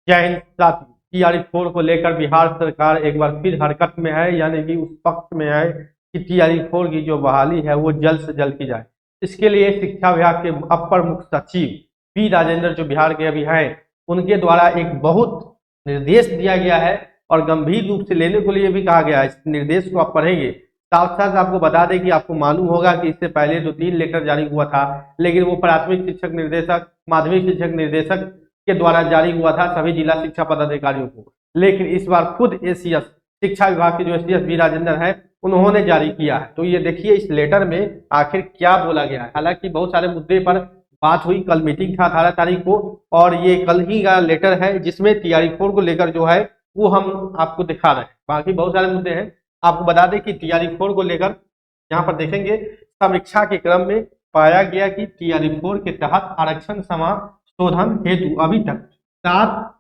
जय हिंद साथियों। TRE 4 को लेकर बिहार सरकार एक बार फिर हरकत में है, यानी कि उस पक्ष में है कि TRE 4 की जो बहाली है वो जल्द से जल्द की जाए। इसके लिए शिक्षा विभाग के अपर मुख्य सचिव पी राजेंद्र जो बिहार के अभी हैं, उनके द्वारा एक बहुत निर्देश दिया गया है और गंभीर रूप से लेने को लिए भी कहा गया है। इस निर्देश को आप पढ़ेंगे, साथ साथ आपको बता दें कि आपको मालूम होगा कि इससे पहले 2-3 लेटर जारी हुआ था, लेकिन वो प्राथमिक शिक्षक निर्देशक, माध्यमिक शिक्षक निर्देशक के द्वारा जारी हुआ था सभी जिला शिक्षा पदाधिकारियों को। लेकिन इस बार खुद एसीएस शिक्षा विभाग के जो एसीएस बी राजेंद्र है, उन्होंने जारी किया है। तो ये देखिए इस लेटर में आखिर क्या बोला गया है। हालांकि बहुत सारे मुद्दे पर बात हुई, कल मीटिंग था 18 तारीख को, और ये कल ही का लेटर है जिसमें TRE 4 को लेकर जो है वो हम आपको दिखा रहे हैं। बाकी बहुत सारे मुद्दे हैं। आपको बता दें कि TRE 4 को लेकर यहाँ पर देखेंगे, समीक्षा के क्रम में पाया गया कि TRE 4 के तहत आरक्षण समाशोधन हेतु अभी तक 7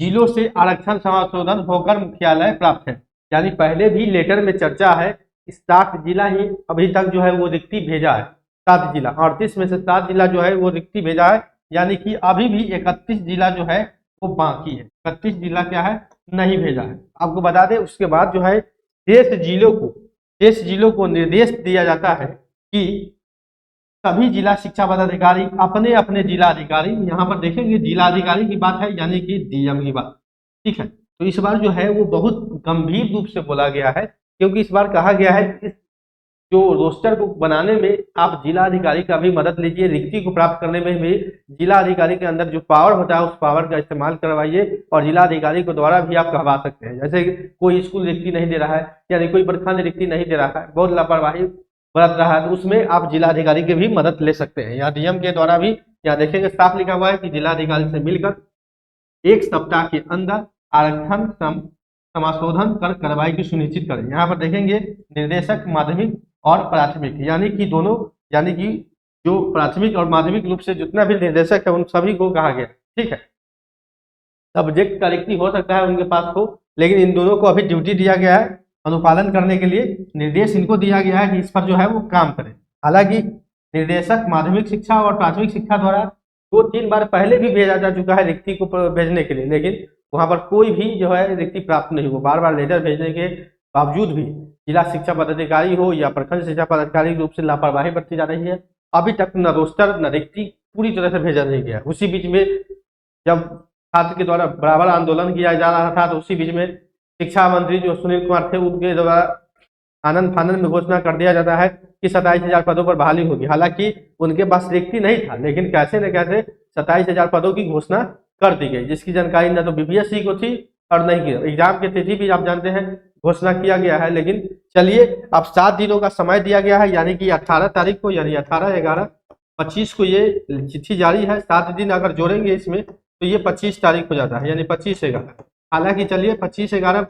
जिलों से आरक्षण समाशोधन होकर मुख्यालय प्राप्त है। यानी पहले भी लेटर में चर्चा है, 7 जिला ही अभी तक जो है वो रिक्ति भेजा है। 7 जिला, 38 में से 7 जिला जो है वो रिक्ति भेजा है, यानी कि अभी भी 31 जिला जो है वो बाकी है। 31 जिला क्या है, नहीं भेजा है। आपको बता दें उसके बाद जो है शेष जिलों को निर्देश दिया जाता है कि सभी जिला शिक्षा पदाधिकारी अपने अपने जिला अधिकारी, यहाँ पर देखेंगे जिला अधिकारी की बात है, यानी कि डीएम की बात, ठीक है। तो इस बार जो है वो बहुत गंभीर रूप से बोला गया है, क्योंकि इस बार कहा गया है कि जो रोस्टर को बनाने में आप जिला अधिकारी का भी मदद लीजिए, रिक्ति को प्राप्त करने में भी जिला अधिकारी के अंदर जो पावर होता है उस पावर का इस्तेमाल करवाइए, और जिला अधिकारी को द्वारा भी आप कहवा सकते हैं। जैसे कोई स्कूल रिक्ति नहीं दे रहा है, यानी कोई प्रखंड रिक्ति नहीं दे रहा है, बहुत लापरवाही बरत रहा है, तो उसमें आप जिलाधिकारी की भी मदद ले सकते हैं। यहाँ डीएम के द्वारा भी यहाँ देखेंगे साफ लिखा हुआ है कि जिलाधिकारी से मिलकर 1 सप्ताह के अंदर आरक्षण समाशोधन कर कार्रवाई की सुनिश्चित करें। यहाँ पर देखेंगे निर्देशक माध्यमिक और प्राथमिक, यानी कि दोनों, यानी कि जो प्राथमिक और माध्यमिक रूप से जितना भी निर्देशक है उन सभी को कहा गया, ठीक है। सब्जेक्ट का रिक्ति हो सकता है उनके पास हो, लेकिन इन दोनों को अभी ड्यूटी दिया गया है, अनुपालन करने के लिए निर्देश इनको दिया गया है कि इस पर जो है वो काम करें। हालांकि निर्देशक माध्यमिक शिक्षा और प्राथमिक शिक्षा द्वारा 2-3 बार पहले भी भेजा जा चुका है रिक्ति को भेजने के लिए, लेकिन वहां पर कोई भी जो है रिक्ति प्राप्त नहीं हुआ। बार बार लेटर भेजने के बावजूद भी जिला शिक्षा पदाधिकारी हो या प्रखंड शिक्षा पदाधिकारी रूप से लापरवाही बरती जा रही है। अभी तक न रोस्टर न रिक्ति पूरी तरह से भेजा नहीं गया। उसी बीच में जब छात्र के द्वारा बराबर आंदोलन किया जा रहा था, तो उसी बीच में शिक्षा मंत्री जो सुनील कुमार थे, उनके द्वारा आनंद फानंद में घोषणा कर दिया जाता है कि 27,000 पदों पर बहाली होगी। हालांकि उनके पास रिक्ति नहीं था, लेकिन कैसे न कैसे 27,000 पदों की घोषणा कर दी गई, जिसकी जानकारी न तो बीपीएससी को थी और नहीं की। एग्जाम के तिथि भी आप जानते हैं घोषणा किया गया है, लेकिन चलिए अब 7 दिनों का समय दिया गया है, यानी कि 18 तारीख को, यानी 18/11/25 को ये चिट्ठी जारी है। 7 दिन अगर जोड़ेंगे इसमें तो ये 25 तारीख हो जाता है, यानी 25/11। हालांकि चलिए 25/11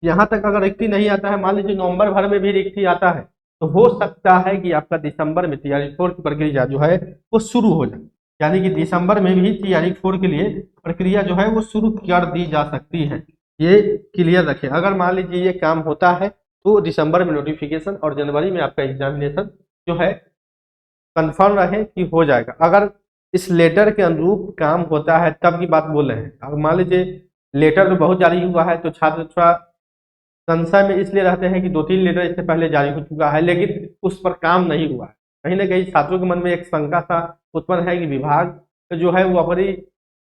यहाँ तक अगर रिक्ति नहीं आता है, मान लीजिए नवंबर भर में भी रिक्ति आता है, तो हो सकता है कि आपका दिसंबर में TRE 4 की प्रक्रिया जो है वो शुरू हो जाए, यानी कि दिसंबर में भी TRE 4 के लिए प्रक्रिया जो है वो शुरू कर दी जा सकती है। ये क्लियर रखें। अगर मान लीजिए ये काम होता है तो दिसंबर में नोटिफिकेशन और जनवरी में आपका एग्जामिनेशन जो है कंफर्म रहे कि हो जाएगा। अगर इस लेटर के अनुरूप काम होता है तब की बात बोल रहे हैं। अब मान लीजिए लेटर तो बहुत जारी हुआ है, तो छात्र थोड़ा संशय में इसलिए रहते हैं कि 2-3 लेटर इससे पहले जारी हो चुका है, लेकिन उस पर काम नहीं हुआ है। कहीं ना कहीं छात्रों के मन में एक शंका सा उत्पन्न है कि विभाग जो है वो अपनी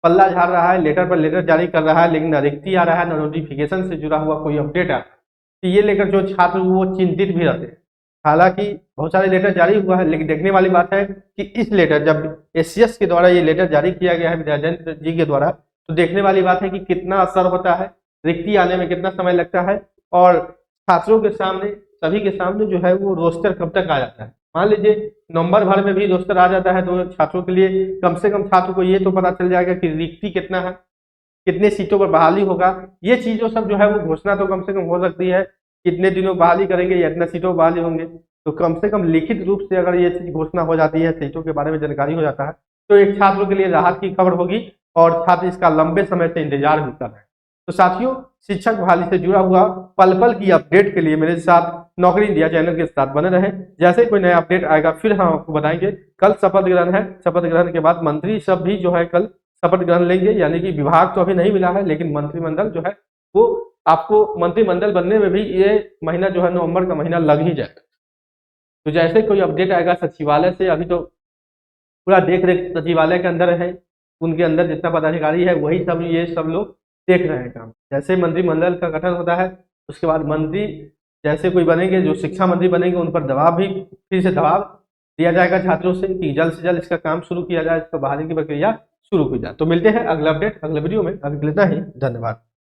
पल्ला झाड़ रहा है, लेटर पर लेटर जारी कर रहा है, लेकिन न रिक्ति आ रहा है, न नोटिफिकेशन से जुड़ा हुआ कोई अपडेट आ रहा है। तो ये लेकर जो छात्र वो चिंतित भी रहते हैं। हालांकि बहुत सारे लेटर जारी हुआ है, लेकिन देखने वाली बात है कि इस लेटर, जब एसीएस के द्वारा ये लेटर जारी किया गया है राजेंद्र जी के द्वारा, तो देखने वाली बात है कि कितना असर होता है, रिक्ति आने में कितना समय लगता है, और छात्रों के सामने, सभी के सामने जो है वो रोस्टर कब तक आ जाता है। मान लीजिए नवंबर भर में भी रोस्टर आ जाता है, तो छात्रों के लिए कम से कम छात्र को ये तो पता चल जाएगा कि रिक्ति कितना है, कितने सीटों पर बहाली होगा। ये चीजों सब जो है वो घोषणा तो कम से कम हो सकती है, कितने दिनों बहाली करेंगे या इतना सीटों पर बहाली होंगे। तो कम से कम लिखित रूप से अगर ये चीज घोषणा हो जाती है, सीटों के बारे में जानकारी हो जाता है, तो एक छात्रों के लिए राहत की खबर होगी और छात्र इसका लंबे समय से इंतजार भी कर रहे हैं। तो साथियों, शिक्षक बहाली से जुड़ा हुआ पल पल की अपडेट के लिए मेरे साथ नौकरी इंडिया चैनल के साथ बने रहें। जैसे कोई नया अपडेट आएगा फिर हम आपको बताएंगे। कल शपथ ग्रहण है, शपथ ग्रहण के बाद मंत्री सब भी जो है कल शपथ ग्रहण लेंगे, यानी कि विभाग तो अभी नहीं मिला है, लेकिन मंत्रिमंडल जो है वो आपको मंत्रिमंडल बनने में भी ये महीना जो है नवंबर का महीना लग ही जाएगा। तो जैसे कोई अपडेट आएगा सचिवालय से, अभी तो पूरा देख रेख सचिवालय के अंदर है, उनके अंदर जितना पदाधिकारी है वही सब ये सब लोग देख रहे हैं काम। जैसे मंत्रिमंडल का गठन होता है उसके बाद मंत्री जैसे कोई बनेंगे, जो शिक्षा मंत्री बनेंगे, उन पर दबाव भी फिर से दबाव दिया जाएगा छात्रों से कि जल्द से जल्द इसका काम शुरू किया जाए, इसका बहाली की प्रक्रिया शुरू की जाए। तो मिलते हैं अगला अपडेट अगले वीडियो में, अभी के लिए इतना ही, धन्यवाद।